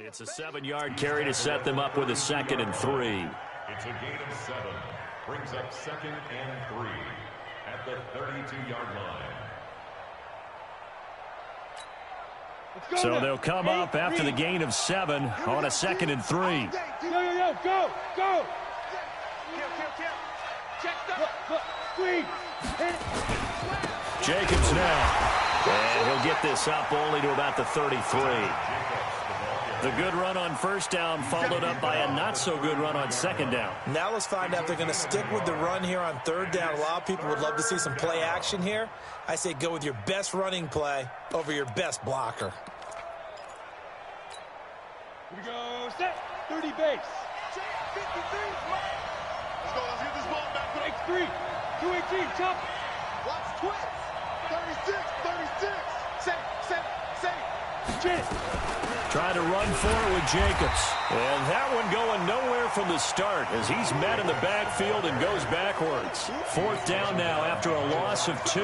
It's a 7-yard carry to set them up with a 2nd and 3. It's a gain of 7. Brings up 2nd and 3 at the 32-yard line. So they'll come up after the gain of 7 on a 2nd and 3. Go! Jacobs now. And he'll get this up only to about the 33. The good run on 1st down followed up by a not-so-good run on 2nd down. Now let's find out if they're going to stick with the run here on 3rd down. A lot of people would love to see some play action here. I say go with your best running play over your best blocker. Here we go. Set. 30 base. Let's go. Let's get this ball back. X3. 218. Chop. Watch twist. 36. Say. Jet. Trying to run for it with Jacobs. And that one going nowhere from the start as he's met in the backfield and goes backwards. 4th down now after a loss of 2.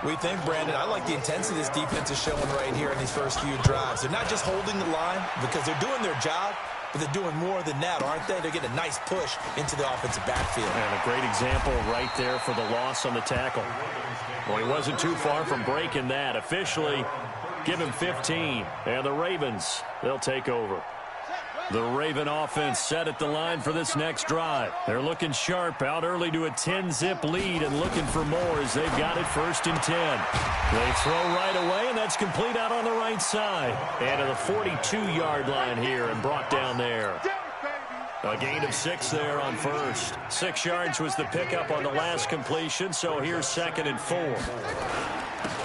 We think, Brandon, I like the intensity this defense is showing right here in these first few drives. They're not just holding the line because they're doing their job, but they're doing more than that, aren't they? They're getting a nice push into the offensive backfield. And a great example right there for the loss on the tackle. Well, he wasn't too far from breaking that. Officially, give him 15. And the Ravens, they'll take over. The Raven offense set at the line for this next drive. They're looking sharp, out early to a 10-zip lead and looking for more as they've got it 1st and 10. They throw right away, and that's complete out on the right side. And to the 42-yard line here and brought down there. A gain of 6 there on 1st. 6 yards was the pickup on the last completion, so here's 2nd and 4.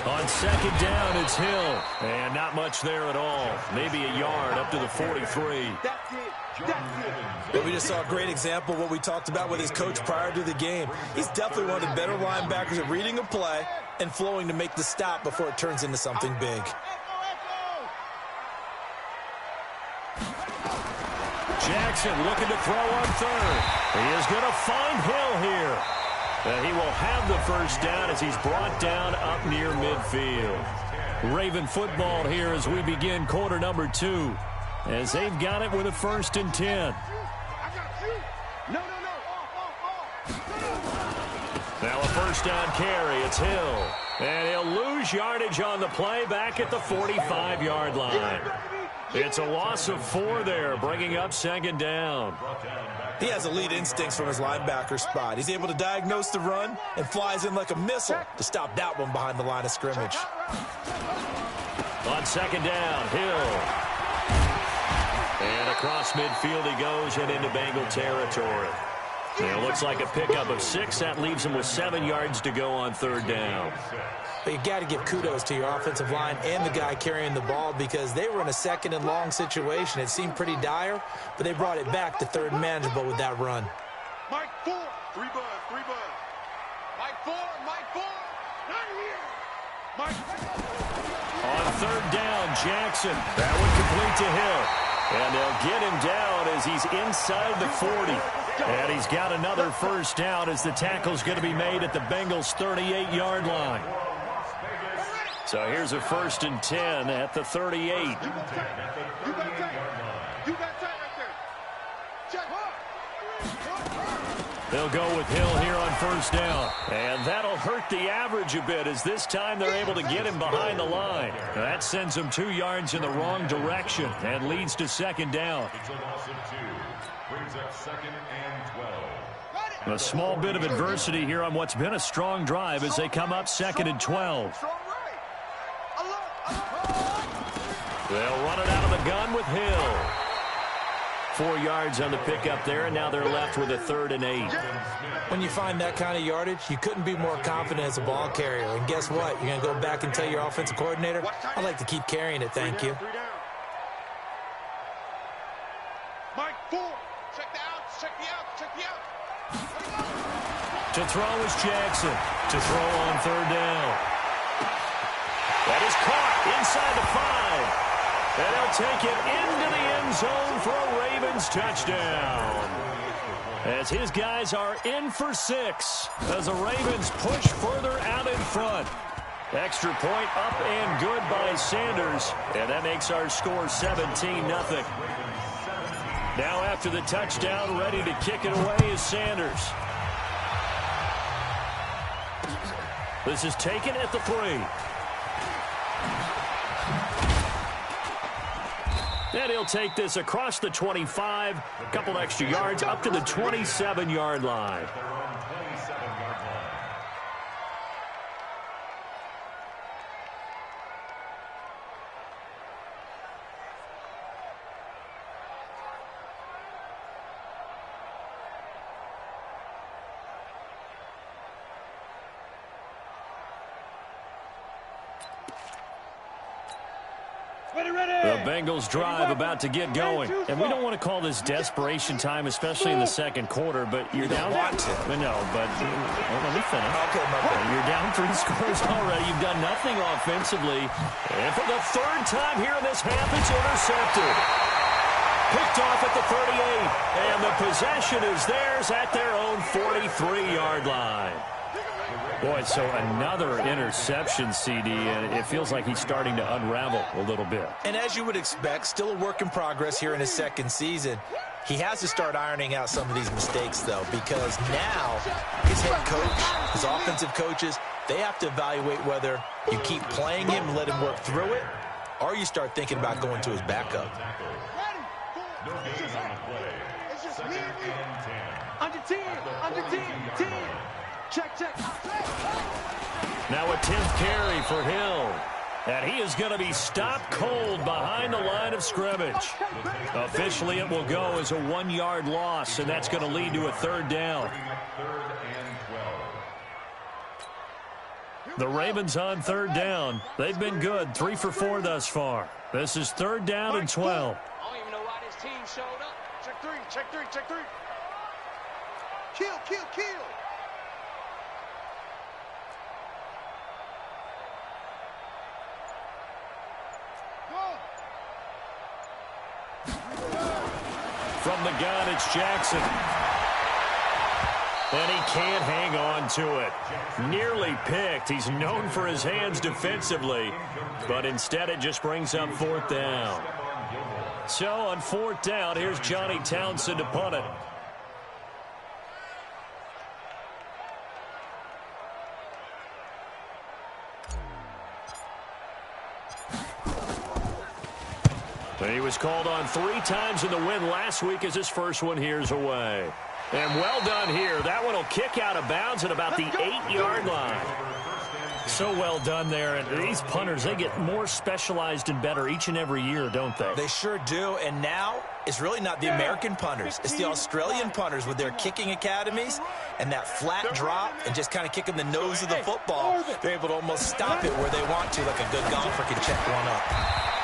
On 2nd down, it's Hill. And not much there at all. Maybe a yard up to the 43. But we just saw a great example of what we talked about with his coach prior to the game. He's definitely one of the better linebackers at reading a play and flowing to make the stop before it turns into something big. Jackson looking to throw on 3rd. He is going to find Hill here. He will have the 1st down as he's brought down up near midfield. Raven football here as we begin quarter number 2. As they've got it with a 1st and 10. Now a 1st down carry. It's Hill. And he'll lose yardage on the play back at the 45-yard line. It's a loss of 4 there, bringing up 2nd down. He has elite instincts from his linebacker spot. He's able to diagnose the run and flies in like a missile to stop that one behind the line of scrimmage. On 2nd down, Hill. And across midfield he goes and into Bengal territory. It looks like a pickup of 6. That leaves him with 7 yards to go on 3rd down. But you got to give kudos to your offensive line and the guy carrying the ball because they were in a 2nd and long situation. It seemed pretty dire, but they brought it back to 3rd and manageable with that run. Mike 4. 3 buzz. Mike 4. Not here. Mike. On 3rd down, Jackson. That one complete to Hill. And they'll get him down as he's inside the 40. And he's got another 1st down as the tackle's going to be made at the Bengals' 38-yard line. So here's a 1st and 10 at the 38. You got tight right there. Check. They'll go with Hill here on 1st down. And that'll hurt the average a bit as this time they're able to get him behind the line. That sends him 2 yards in the wrong direction and leads to 2nd down. It's a loss of 2. Brings up 2nd and 12. A small bit of adversity here on what's been a strong drive as they come up 2nd and 12. They'll run it out of the gun with Hill. 4 yards on the pickup there, and now they're left with a 3rd and 8. When you find that kind of yardage, you couldn't be more confident as a ball carrier. And guess what? You're going to go back and tell your offensive coordinator, I'd like to keep carrying it, thank you. Mike 4. Check the outs. Check the outs. To throw is Jackson. To throw on 3rd down. That is caught inside the 5. And he'll take it into the end zone for a Ravens touchdown. As his guys are in for 6 as the Ravens push further out in front. Extra point up and good by Sanders. And that makes our score 17-0. Now after the touchdown, ready to kick it away is Sanders. This is taken at the 3. And he'll take this across the 25. A couple extra yards up to the 27-yard line. The Bengals drive about to get going. And we don't want to call this desperation time, especially in the second quarter, but you're down. Want to. No, but let me finish. Okay, my bad. You're down 3 scores already. You've done nothing offensively. And for the 3rd time here in this half, it's intercepted. Picked off at the 38. And the possession is theirs at their own 43-yard line. Boy, so another interception, CD, and it feels like he's starting to unravel a little bit. And as you would expect, still a work in progress here in his second season. He has to start ironing out some of these mistakes, though, because now his head coach, his offensive coaches, they have to evaluate whether you keep playing him and let him work through it, or you start thinking about going to his backup. No gain on the play. Second and 10. Under 10, under 10, 10. Check, check. Now a 10th carry for Hill. And he is going to be stopped cold behind the line of scrimmage. Officially, it will go as a 1-yard loss, and that's going to lead to a 3rd down. 3rd and 12. The Ravens on 3rd down. They've been good, 3 for 4 thus far. This is 3rd down and 12. I don't even know why this team showed up. Check 3, check 3, check 3. Kill, kill, kill. From the gun, it's Jackson. And he can't hang on to it. Nearly picked. He's known for his hands defensively. But instead, it just brings up 4th down. So on 4th down, here's Johnny Townsend to punt it. He was called on 3 times in the win last week as his first one here's away. And well done here. That one will kick out of bounds at about the 8-yard line. So well done there. And these punters, they get more specialized and better each and every year, don't they? They sure do. And now it's really not the American punters. It's the Australian punters with their kicking academies and that flat drop and just kind of kicking the nose of the football. They're able to almost stop it where they want to, like a good golfer can check one up.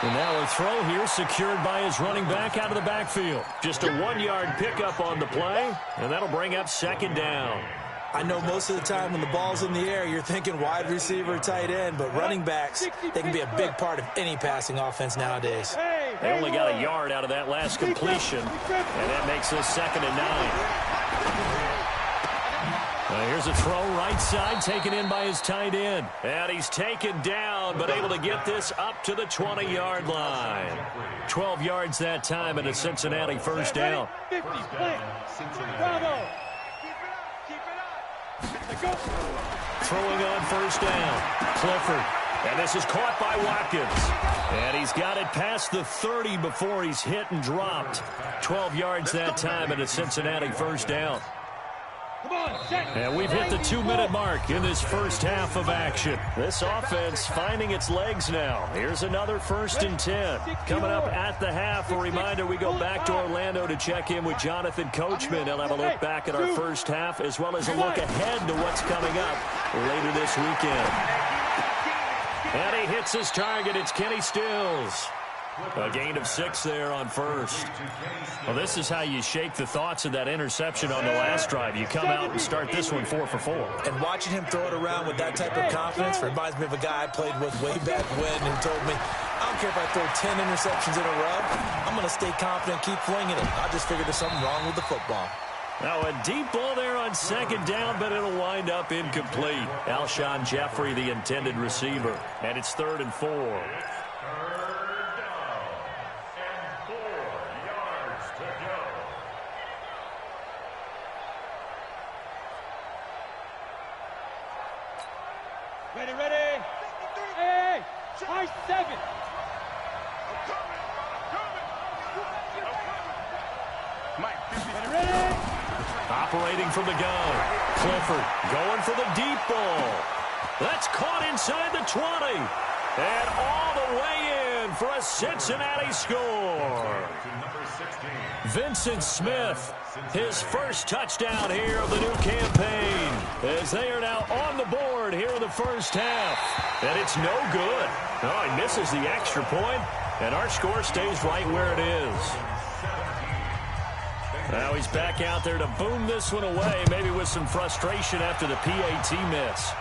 And now a throw here secured by his running back out of the backfield. Just a 1-yard pickup on the play, and that'll bring up 2nd down. I know most of the time when the ball's in the air, you're thinking wide receiver, tight end, but running backs, they can be a big part of any passing offense nowadays. They only got a yard out of that last completion, and that makes us 2nd and 9. Here's a throw right side taken in by his tight end. And he's taken down, but able to get this up to the 20-yard line. 12 yards that time and a Cincinnati 1st down. 50, play. Bravo. Keep it up. Throwing on 1st down. Clifford. And this is caught by Watkins. And he's got it past the 30 before he's hit and dropped. 12 yards that time and a Cincinnati 1st down. And we've hit the 2-minute mark in this first half of action. This offense finding its legs now. Here's another 1st and 10. Coming up at the half, a reminder, we go back to Orlando to check in with Jonathan Coachman. He'll have a look back at our first half as well as a look ahead to what's coming up later this weekend. And he hits his target. It's Kenny Stills. A gain of 6 there on 1st. Well, this is how you shake the thoughts of that interception on the last drive. You come out and start this one 4 for 4. And watching him throw it around with that type of confidence reminds me of a guy I played with way back when who told me, I don't care if I throw 10 interceptions in a row. I'm going to stay confident, keep flinging it. I just figured there's something wrong with the football. Now a deep ball there on second down, but it'll wind up incomplete. Alshon Jeffrey, the intended receiver. And it's 3rd and 4. Third down and 4 yards to go. Ready, ready. Hey, high 7. Mike, ready. Operating from the gun. Clifford going for the deep ball. That's caught inside the 20. And all the way in for a Cincinnati score. Vincent Smith, his first touchdown here of the new campaign, as they are now on the board here in the first half. And it's no good. Oh, he misses the extra point, and our score stays right where it is. Now he's back out there to boom this one away, maybe with some frustration after the PAT miss.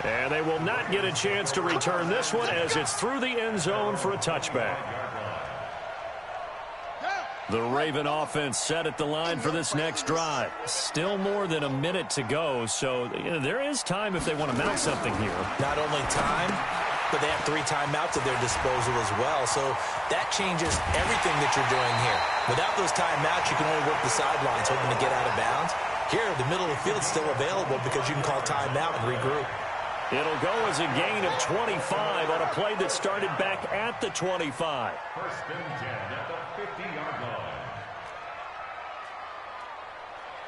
And they will not get a chance to return this one as it's through the end zone for a touchback. The Raven offense set at the line for this next drive. Still more than a minute to go, so there is time if they want to mount something here. Not only time, but they have 3 timeouts at their disposal as well. So that changes everything that you're doing here. Without those timeouts, you can only work the sidelines, hoping to get out of bounds. Here, the middle of the field is still available because you can call timeout and regroup. It'll go as a gain of 25 on a play that started back at the 25. First and 10 at the 50-yard line.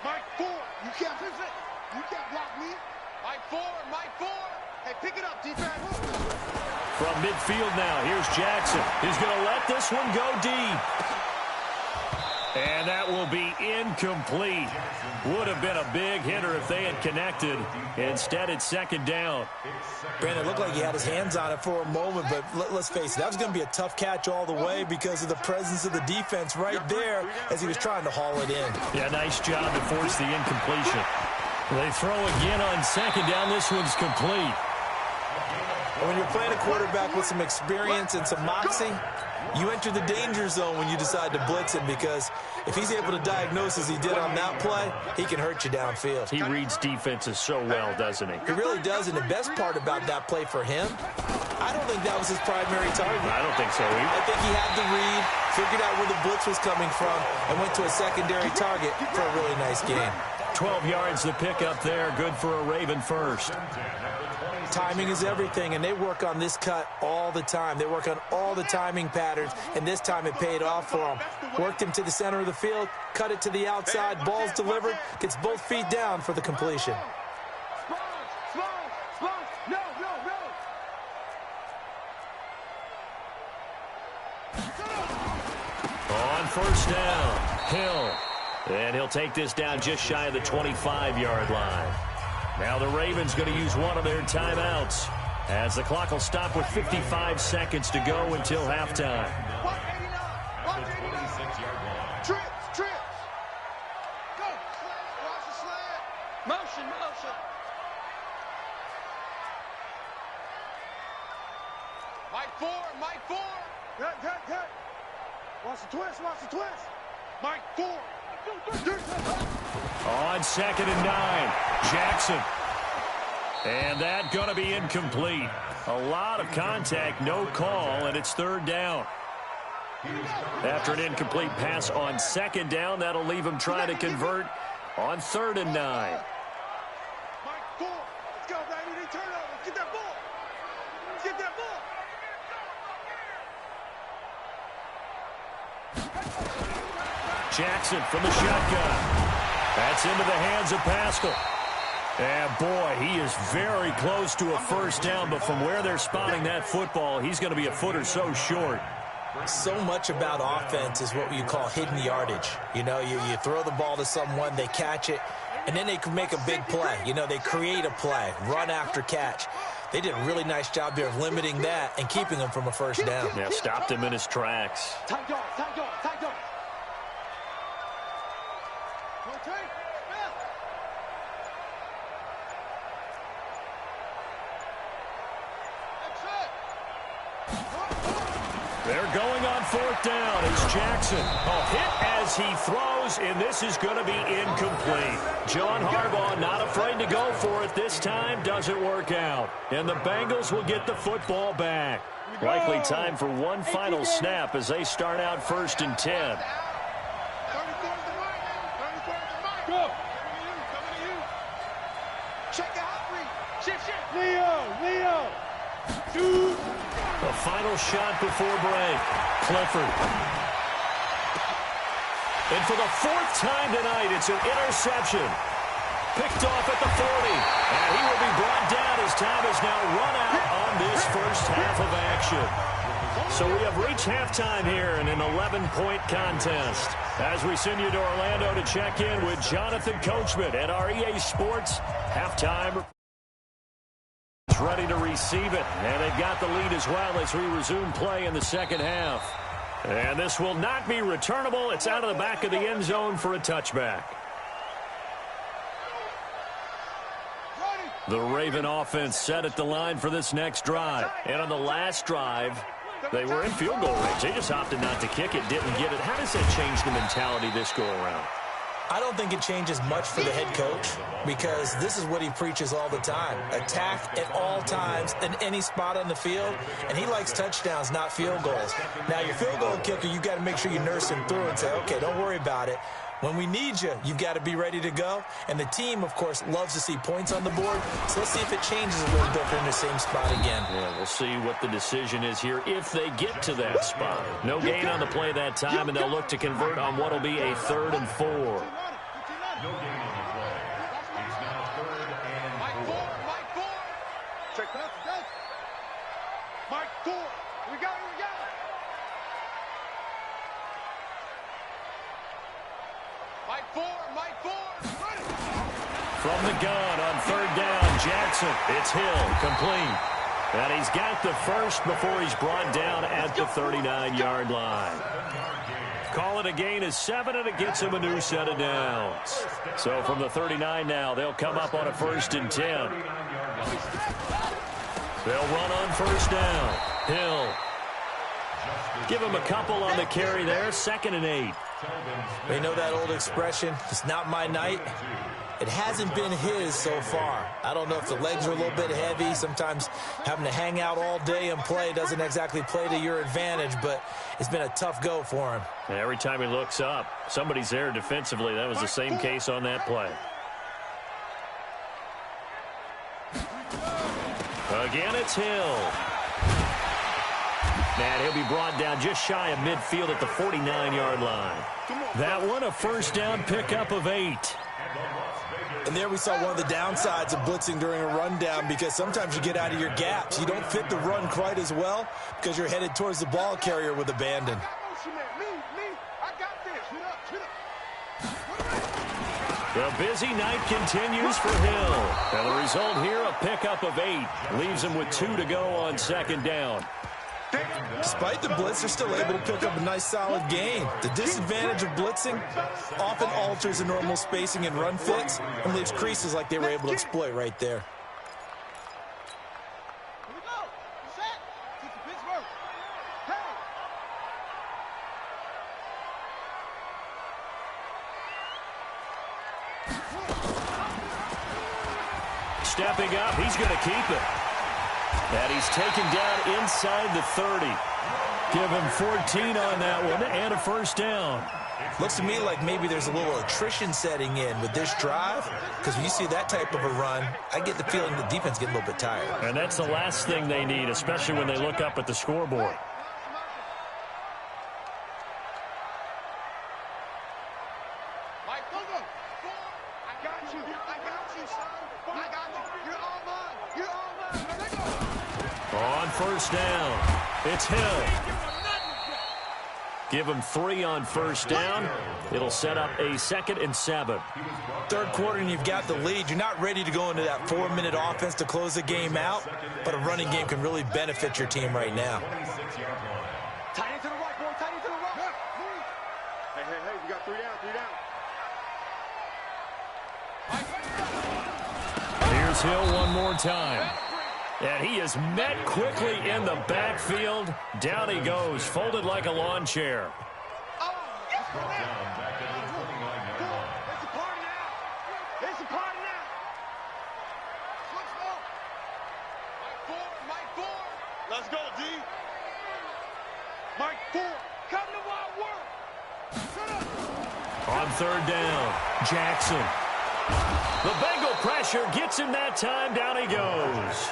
Mike 4, you can't fix it. You can't block me. Mike 4, Mike 4. Hey, pick it up, defense. From midfield now, here's Jackson. He's going to let this one go deep. And that will be incomplete. Would have been a big hitter if they had connected. Instead, it's second down. Brandon, it looked like he had his hands on it for a moment, but let's face it, that was going to be a tough catch all the way because of the presence of the defense right there as he was trying to haul it in. Yeah, nice job to force the incompletion. They throw again on second down. This one's complete. When you're playing a quarterback with some experience and some moxie, you enter the danger zone when you decide to blitz him, because if he's able to diagnose as he did on that play, he can hurt you downfield. He reads defenses so well, doesn't he? He really does, and the best part about that play for him, I don't think that was his primary target. I don't think so either. I think he had the read, figured out where the blitz was coming from, and went to a secondary target for a really nice game. 12 yards to pick up there. Good for a Raven first. Timing is everything, and they work on this cut all the time. They work on all the timing patterns, and this time it paid off for them. Worked him to the center of the field, cut it to the outside, ball's delivered, gets both feet down for the completion. On first down, Hill. And he'll take this down just shy of the 25-yard line. Now the Ravens going to use one of their timeouts, as the clock will stop with 55 seconds to go until halftime. 26-yard line. Trips. Go. Watch the slant. Motion. Mike 4. Good. Watch the twist. Mike 4. On second and 9, Jackson. And that going to be incomplete. A lot of contact, no call, and it's third down. After an incomplete pass on second down, that'll leave him trying to convert on 3rd and 9. Mike 4. Let's go, baby. They turn over. Get that ball. Jackson from the shotgun. That's into the hands of Pascal. And, boy, he is very close to a first down, but from where they're spotting that football, he's going to be a foot or so short. So much about offense is what you call hidden yardage. You know, you throw the ball to someone, they catch it, and then they can make a big play. You know, they create a play, run after catch. They did a really nice job there of limiting that and keeping him from a first down. Yeah, stopped him in his tracks. Tight dog. They're going on fourth down as Jackson. Hit as he throws, and this is going to be incomplete. John Harbaugh not afraid to go for it this time. Doesn't work out. And the Bengals will get the football back. Likely time for one final snap as they start out 1st and 10. Leo. The final shot before break. Clifford. And for the 4th time tonight, it's an interception. Picked off at the 40. And he will be brought down as time has now run out on this first half of action. So we have reached halftime here in an 11-point contest. As we send you to Orlando to check in with Jonathan Coachman at our EA Sports halftime. Ready to receive it, and they've got the lead as well as we resume play in the second half. And this will not be returnable. It's out of the back of the end zone for a touchback. The Raven offense set at the line for this next drive. And on the last drive, they were in field goal range. They just opted not to kick it, didn't get it. How does that change the mentality this go around? I don't think it changes much for the head coach because this is what he preaches all the time. Attack at all times in any spot on the field, and he likes touchdowns, not field goals. Now, your field goal kicker, you've got to make sure you nurse him through and say, okay, don't worry about it. When we need you, you've got to be ready to go. And the team, of course, loves to see points on the board. So let's see if it changes a little bit in the same spot again. Yeah, we'll see what the decision is here if they get to that spot. No gain on the play that time, and they'll look to convert on what will be a 3rd and 4. No gain on the play. It's now 3rd and 4. Mike 4. Check that. Mike 4. Here we go. Mike 4. From the gun on 3rd down, Jackson. It's Hill, complete. And he's got the first before he's brought down at the 39-yard line. Call it a gain of 7, and it gets him a new set of downs. So from the 39 now, they'll come up on a 1st and 10. They'll run on 1st down. Hill. Give him a couple on the carry there, 2nd and 8. You know that old expression, it's not my night? It hasn't been his so far. I don't know if the legs are a little bit heavy. Sometimes having to hang out all day and play doesn't exactly play to your advantage, but it's been a tough go for him. And every time he looks up, somebody's there defensively. That was the same case on that play. Again, it's Hill. And he'll be brought down just shy of midfield at the 49-yard line. That one, a 1st down pickup of 8. And there we saw one of the downsides of blitzing during a rundown because sometimes you get out of your gaps. You don't fit the run quite as well because you're headed towards the ball carrier with abandon. The busy night continues for Hill. And the result here, a pickup of 8. Leaves him with 2 to go on 2nd down. Despite the blitz, they're still able to pick up a nice, solid gain. The disadvantage of blitzing often alters the normal spacing and run fits and leaves creases like they were able to exploit right there. Stepping up, he's going to keep it. And he's taken down inside the 30. Give him 14 on that one and a 1st down. Looks to me like maybe there's a little attrition setting in with this drive because when you see that type of a run, I get the feeling the defense getting a little bit tired. And that's the last thing they need, especially when they look up at the scoreboard. On 1st down, it's Hill. Give him 3 on 1st down. It'll set up a 2nd and 7. 3rd quarter and you've got the lead. You're not ready to go into that 4-minute offense to close the game out, but a running game can really benefit your team right now. Tight into the right, boy. Tight into the right. Hey, we got 3 down. Here's Hill one more time. And he is met quickly in the backfield. Down he goes, folded like a lawn chair. Let's go, D. Mike 4, come to my work. On third down, Jackson. The Bengal pressure gets him that time. Down he goes.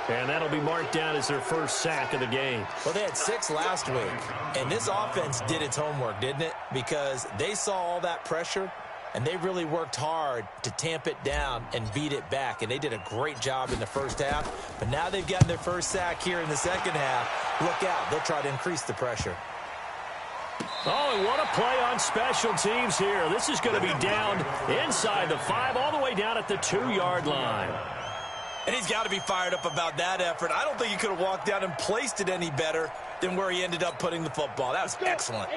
And that'll be marked down as their first sack of the game. Well, they had 6 last week, and this offense did its homework, didn't it? Because they saw all that pressure, and they really worked hard to tamp it down and beat it back. And they did a great job in the first half. But now they've gotten their first sack here in the second half. Look out. They'll try to increase the pressure. Oh, and what a play on special teams here. This is going to be down inside the 5, all the way down at the 2-yard line. And he's got to be fired up about that effort. I don't think he could have walked down and placed it any better than where he ended up putting the football. That was excellent.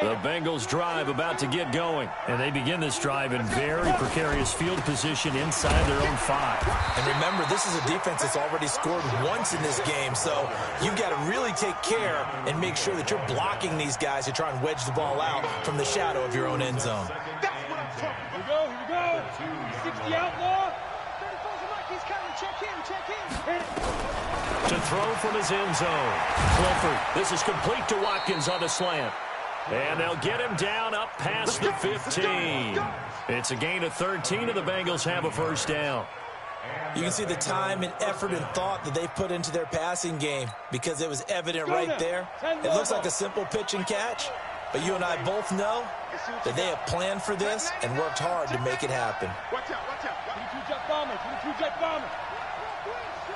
The Bengals drive about to get going, and they begin this drive in very precarious field position inside their own 5. And remember, this is a defense that's already scored once in this game, so you've got to really take care and make sure that you're blocking these guys to try and wedge the ball out from the shadow of your own end zone. That's what I'm talking about. Here we go. 60 outlaw. He's coming. Check in. To throw from his end zone. Clifford. This is complete to Watkins on the slant. And they'll get him down up past the 15. It's a gain of 13, and the Bengals have a first down. You can see the time and effort and thought that they've put into their passing game because it was evident right there. It looks like a simple pitch and catch, but you and I both know that they have planned for this and worked hard to make it happen. Watch out. 22 jet bomber. 22 jet bomber.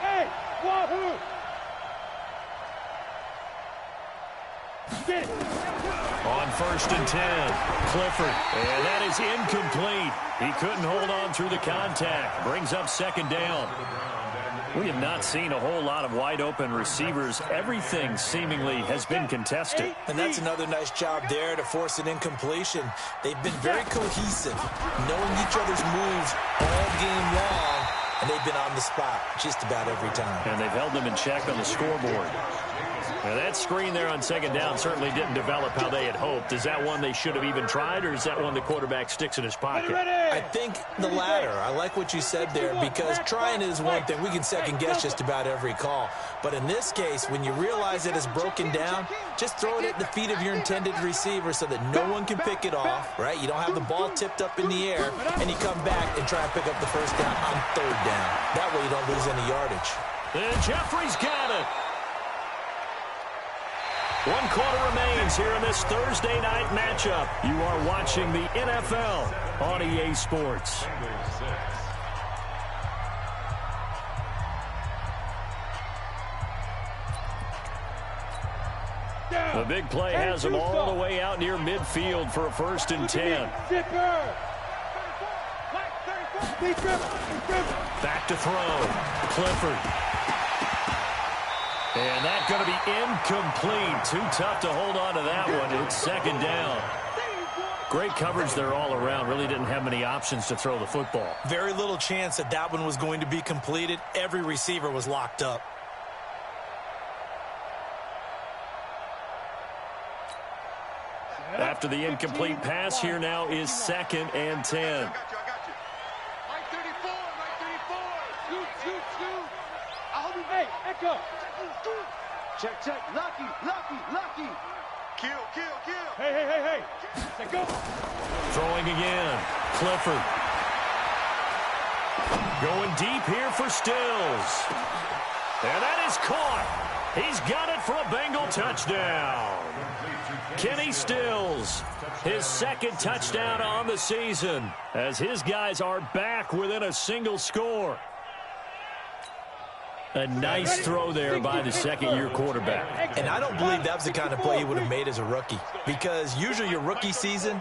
Hey, wahoo! Get it. On 1st and 10, Clifford. And that is incomplete. He couldn't hold on through the contact. Brings up 2nd down. We have not seen a whole lot of wide-open receivers. Everything seemingly has been contested. And that's another nice job there to force an incompletion. They've been very cohesive, knowing each other's moves all game long, and they've been on the spot just about every time. And they've held them in check on the scoreboard. Now that screen there on 2nd down certainly didn't develop how they had hoped. Is that one they should have even tried, or is that one the quarterback sticks in his pocket? I think the latter. I like what you said there, because trying is one thing. We can second-guess just about every call. But in this case, when you realize it is broken down, just throw it at the feet of your intended receiver so that no one can pick it off, right? You don't have the ball tipped up in the air, and you come back and try and pick up the first down on 3rd down. That way you don't lose any yardage. And Jeffrey's got it. 1 quarter remains here in this Thursday night matchup. You are watching the NFL on EA Sports. The big play has them all the way out near midfield for a 1st and 10. Back to throw. Clifford. And that's going to be incomplete. Too tough to hold on to that one. It's 2nd down. Great coverage there all around. Really didn't have many options to throw the football. Very little chance that that one was going to be completed. Every receiver was locked up. After the incomplete pass, here now is 2nd and 10. I got you. Mike 34. Hey, Echo. Check. Lucky. Kill. Hey. Let's go. Throwing again. Clifford. Going deep here for Stills. And that is caught. He's got it for a Bengal touchdown. Kenny Stills, his 2nd touchdown on the season, as his guys are back within a single score. A nice throw there by the 2nd-year quarterback. And I don't believe that was the kind of play he would have made as a rookie, because usually your rookie season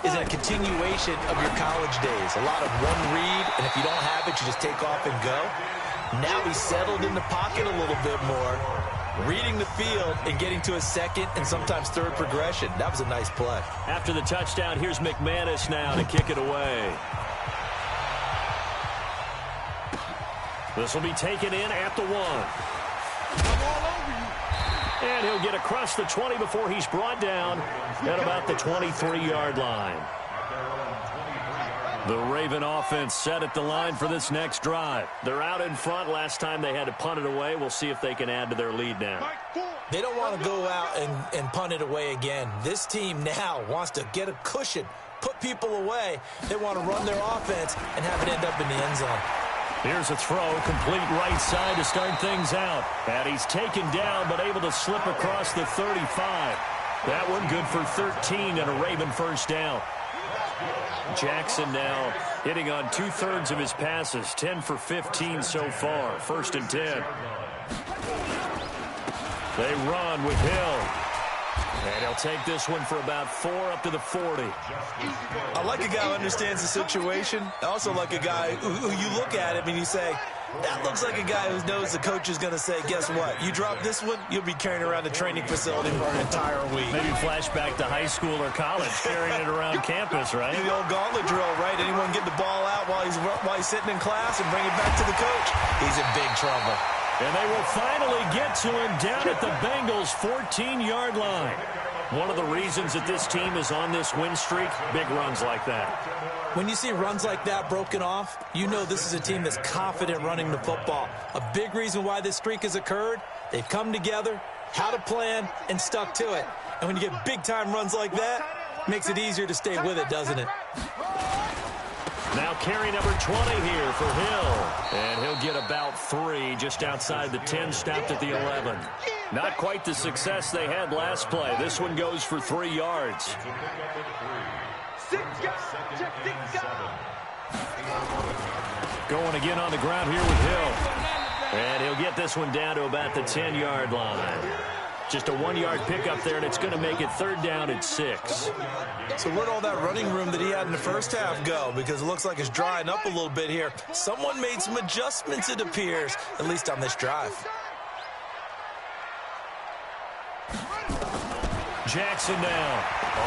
is a continuation of your college days. A lot of one read, and if you don't have it, you just take off and go. Now he's settled in the pocket a little bit more, reading the field and getting to a 2nd and sometimes 3rd progression. That was a nice play. After the touchdown, here's McManus now to kick it away. This will be taken in at the 1. And he'll get across the 20 before he's brought down at about the 23-yard line. The Raven offense set at the line for this next drive. They're out in front. Last time they had to punt it away. We'll see if they can add to their lead now. They don't want to go out and punt it away again. This team now wants to get a cushion, put people away. They want to run their offense and have it end up in the end zone. Here's a throw, complete right side to start things out. And he's taken down, but able to slip across the 35. That one good for 13 and a Raven first down. Jackson now hitting on 2/3 of his passes, 10 for 15 so far, 1st and 10. They run with Hill. And he'll take this one for about 4 up to the 40. I like a guy who understands the situation. I also like a guy who you look at him and you say, that looks like a guy who knows the coach is going to say, guess what? You drop this one, you'll be carrying around the training facility for an entire week. Maybe flashback to high school or college, carrying it around campus, right? The old gauntlet drill, right? Anyone get the ball out while he's sitting in class and bring it back to the coach? He's in big trouble. And they will finally get to him down at the Bengals' 14-yard line. One of the reasons that this team is on this win streak, big runs like that. When you see runs like that broken off, you know this is a team that's confident running the football. A big reason why this streak has occurred, they've come together, had a plan, and stuck to it. And when you get big-time runs like that, it makes it easier to stay with it, doesn't it? Now carry number 20 here for Hill. And he'll get about 3 just outside the 10, stopped at the 11. Not quite the success they had last play. This one goes for 3 yards. Going again on the ground here with Hill. And he'll get this one down to about the 10-yard line. Just a 1-yard pickup there, and it's going to make it 3rd down and 6. So where'd all that running room that he had in the first half go? Because it looks like it's drying up a little bit here. Someone made some adjustments, it appears, at least on this drive. Jackson now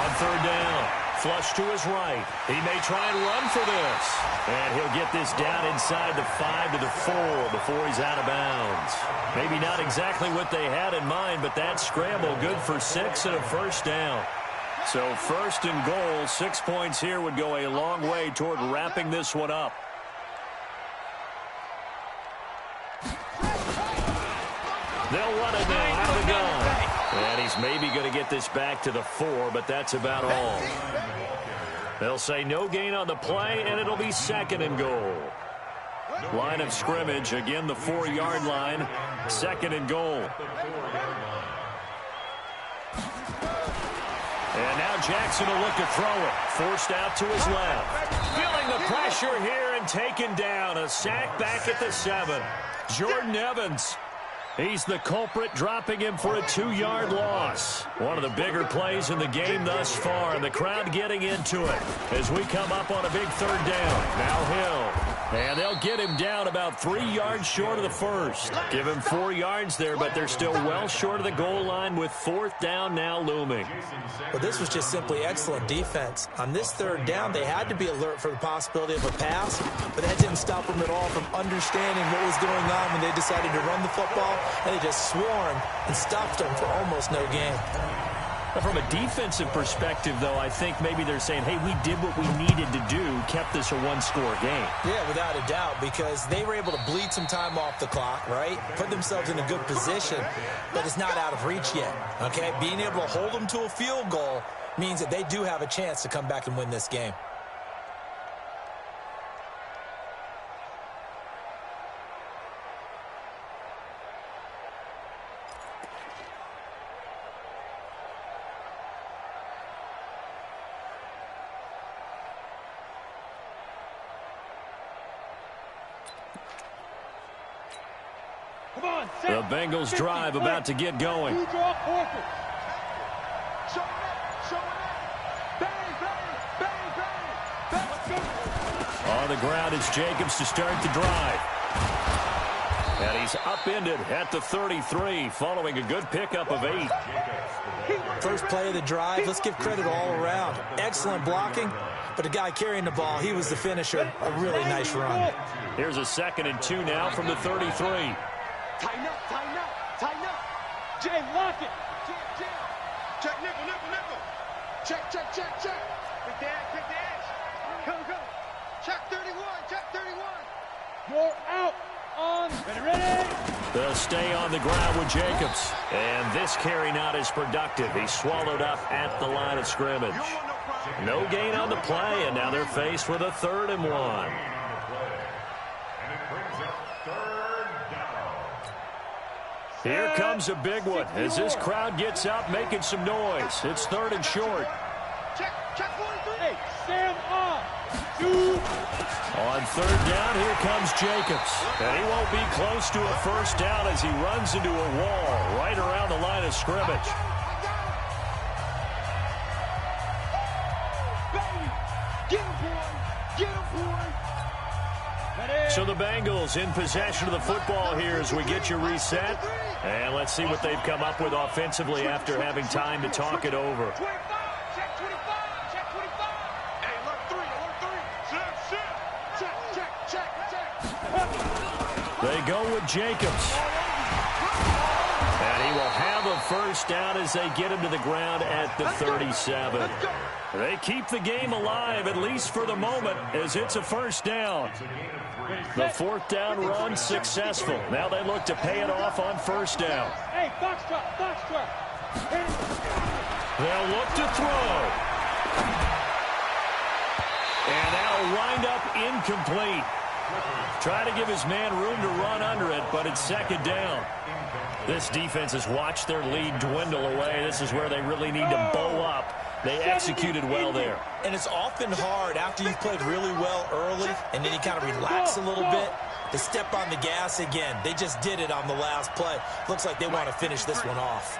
on 3rd down. Flush to his right. He may try and run for this. And he'll get this down inside the 5 to the 4 before he's out of bounds. Maybe not exactly what they had in mind, but that scramble good for 6 and a first down. So 1st and goal, 6 points here would go a long way toward wrapping this one up. They'll run it now out of the gun. And he's maybe going to get this back to the 4, but that's about all. They'll say no gain on the play, and it'll be 2nd and goal. Line of scrimmage, again the 4-yard line, 2nd and goal. And now Jackson will look to throw it. Forced out to his left. Feeling the pressure here and taken down. A sack back at the 7. Jordan Evans. He's the culprit, dropping him for a 2-yard loss. One of the bigger plays in the game thus far, and the crowd getting into it as we come up on a big 3rd down. Now Hill. And they'll get him down about 3 yards short of the first. Give him 4 yards there, but they're still well short of the goal line with 4th down now looming. Well, this was just simply excellent defense. On this 3rd down, they had to be alert for the possibility of a pass, but that didn't stop them at all from understanding what was going on when they decided to run the football, and they just swarmed and stopped them for almost no gain. From a defensive perspective, though, I think maybe they're saying, hey, we did what we needed to do, kept this a 1-score game. Yeah, without a doubt, because they were able to bleed some time off the clock, right? Put themselves in a good position, but it's not out of reach yet, okay? Being able to hold them to a field goal means that they do have a chance to come back and win this game. The Bengals drive about to get going. On the ground, it's Jacobs to start the drive. And he's upended at the 33 following a good pickup of 8. First play of the drive, let's give credit all around. Excellent blocking, but the guy carrying the ball, he was the finisher. A really nice run. Here's a 2nd and 2 now from the 33. Tighten up, tighten up, tighten up. Jay, lock it. Jay. Check, nickel. Check. Big dash. Go. Check 31. You're out on. Ready. They'll stay on the ground with Jacobs. And this carry not as productive. He's swallowed up at the line of scrimmage. No gain on the play, and now they're faced with a 3rd and 1. Here comes a big one as this crowd gets up making some noise. It's 3rd and short. Check 43. Hey, stand up. 2. On 3rd down, here comes Jacobs. And he won't be close to a first down as he runs into a wall right around the line of scrimmage. Get him, boy. So the Bengals in possession of the football here as we get you reset. And let's see what they've come up with offensively after having time to talk it over. 25. Check 25. Hey, alert 3. Check. They go with Jacobs. And he will have a first down as they get him to the ground at the 37. They keep the game alive, at least for the moment, as it's a first down. The 4th down run successful. Now they look to pay it off on first down. Hey, box trap. They'll look to throw. And that'll wind up incomplete. Try to give his man room to run under it, but it's 2nd down. This defense has watched their lead dwindle away. This is where they really need to bow up. They executed well there. And it's often hard after you've played really well early and then you kind of relax a little bit to step on the gas again. They just did it on the last play. Looks like they want to finish this one off.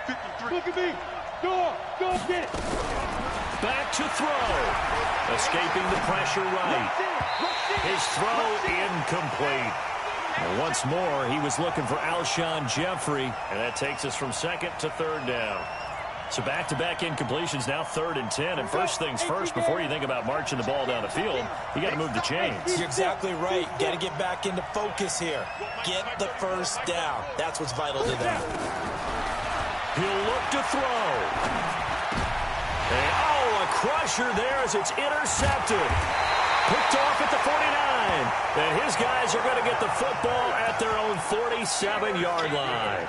Look at me. Go get it. Back to throw. Escaping the pressure right. His throw incomplete. And once more, he was looking for Alshon Jeffrey. And that takes us from 2nd to 3rd down. So back-to-back incompletions, now 3rd and 10. And first things first, before you think about marching the ball down the field, you got to move the chains. You're exactly right. Got to get back into focus here. Get the first down. That's what's vital to them. He'll look to throw. And, a crusher there as it's intercepted. Picked off at the 49. And his guys are going to get the football at their own 47-yard line.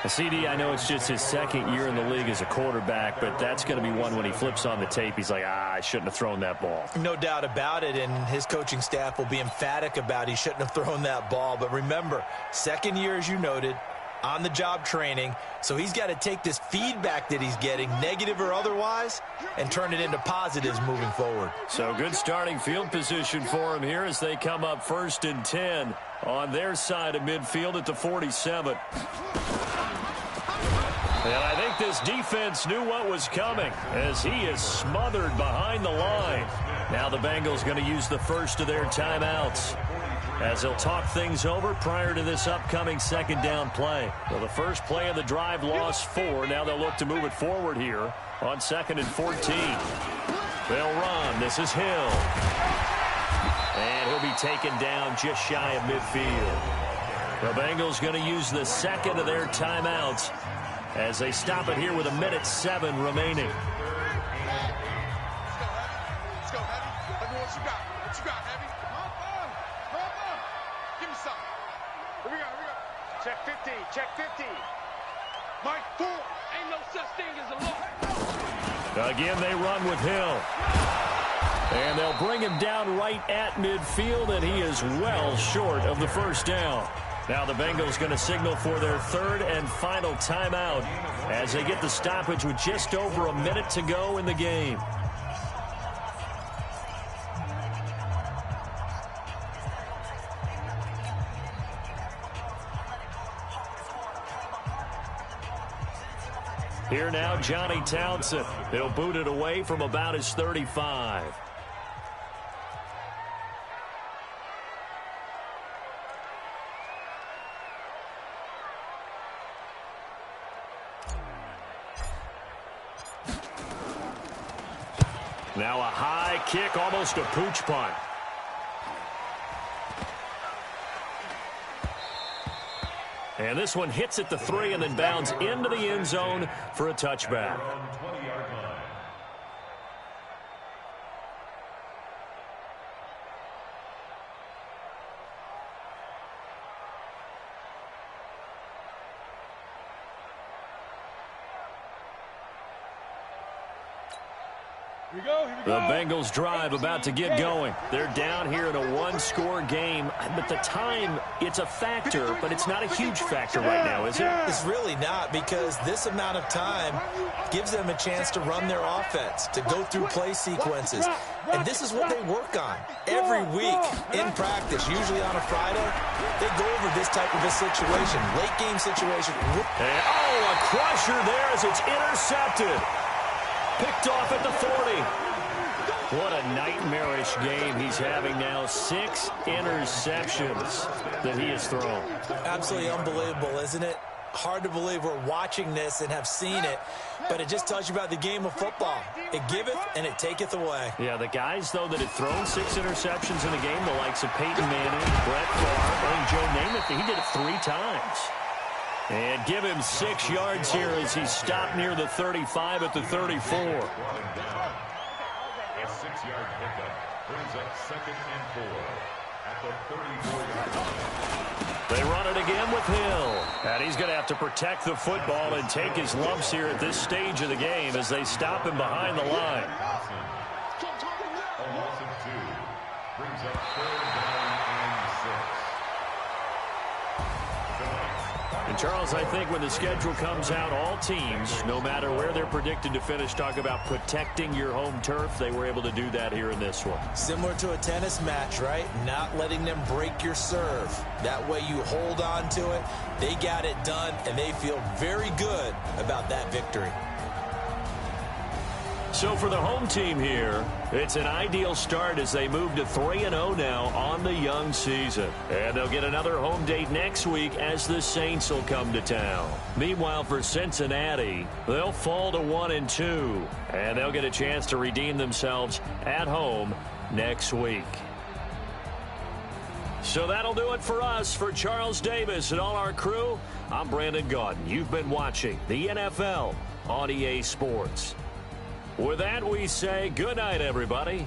CD, I know it's just his 2nd year in the league as a quarterback, but that's going to be one when he flips on the tape. He's like, I shouldn't have thrown that ball. No doubt about it, and his coaching staff will be emphatic about he shouldn't have thrown that ball. But remember, 2nd year, as you noted, on-the-job training, so he's got to take this feedback that he's getting, negative or otherwise, and turn it into positives moving forward. So good starting field position for him here as they come up 1st and 10 on their side of midfield at the 47. And I think this defense knew what was coming as he is smothered behind the line. Now the Bengals going to use the first of their timeouts as they'll talk things over prior to this upcoming 2nd down play. Well, the first play of the drive lost 4. Now they'll look to move it forward here on 2nd and 14. They'll run. This is Hill. And he'll be taken down just shy of midfield. The Bengals going to use the 2nd of their timeouts as they stop it here with 1:07 remaining. Let's go, Heavy. Heavy, what you got? What you got, Heavy? Come on. Give me something. Here we go. Check 50. Mike, 4. Ain't no such thing as a look. Again, they run with Hill. And they'll bring him down right at midfield, and he is well short of the first down. Now the Bengals going to signal for their 3rd and final timeout as they get the stoppage with just over a minute to go in the game. Here now, Johnny Townsend. He'll boot it away from about his 35. Now a high kick, almost a pooch punt. And this one hits at the 3 and then bounds into the end zone for a touchback. The Bengals drive about to get going. They're down here in a one-score game, but the time, it's a factor, but it's not a huge factor right now, is it? It's really not, because this amount of time gives them a chance to run their offense, to go through play sequences. And this is what they work on every week in practice, usually on a Friday. They go over this type of a situation, late-game situation. And, a crusher there as it's intercepted. Picked off at the 40. What a nightmarish game he's having now. 6 interceptions that he has thrown. Absolutely unbelievable, isn't it? Hard to believe we're watching this and have seen it, but it just tells you about the game of football. It giveth and it taketh away. Yeah, the guys, though, that have thrown 6 interceptions in a game, the likes of Peyton Manning, Brett Favre, and Joe Namath, he did it 3 times. And give him 6 yards here as he stopped near the 35 at the 34. A 6-yard pickup brings up 2nd and 4 at the 34-yard line. They run it again with Hill. And he's going to have to protect the football and take his lumps here at this stage of the game as they stop him behind the line. A loss of 2 brings up 3rd down and 6. And, Charles, I think when the schedule comes out, all teams, no matter where they're predicted to finish, talk about protecting your home turf. They were able to do that here in this one. Similar to a tennis match, right? Not letting them break your serve. That way you hold on to it. They got it done, and they feel very good about that victory. So for the home team here, it's an ideal start as they move to 3-0 now on the young season. And they'll get another home date next week as the Saints will come to town. Meanwhile, for Cincinnati, they'll fall to 1-2. And they'll get a chance to redeem themselves at home next week. So that'll do it for us. For Charles Davis and all our crew, I'm Brandon Gaudin. You've been watching the NFL on EA Sports. With that, we say good night, everybody.